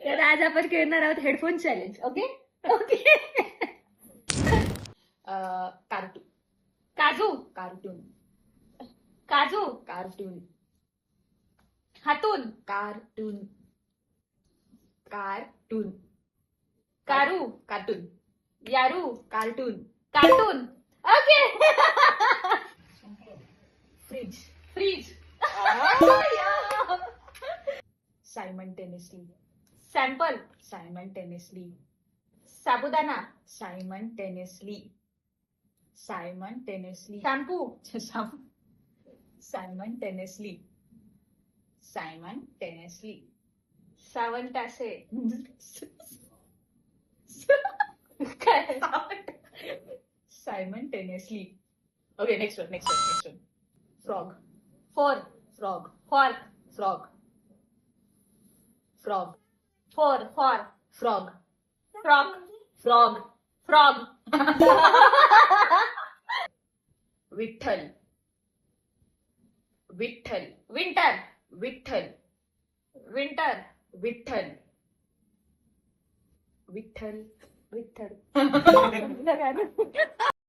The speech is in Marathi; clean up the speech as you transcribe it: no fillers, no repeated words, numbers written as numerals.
तर आज आपण खेळणार आहोत headphone challenge. Okay okay. Cartoon. काजू कार्टून. काजू कार्टून. हातून कार्टून. कार्टून. कारू कार्टून. यारू cartoon. Cartoon. Okay. Freeze. Freeze simultaneously. Sample simultaneously. साबुदाणा simultaneously. Simultaneously. Shampoo simultaneously. Simultaneously. सावंतासे काय simultaneously. Okay, next one. Frog. For Frog. For Frog. Frog. For for Frog. Frock Frog. Frog Vitthal. Vitthal. Winter Vitthal. Winter Vitthal. Vitthal. Vitthal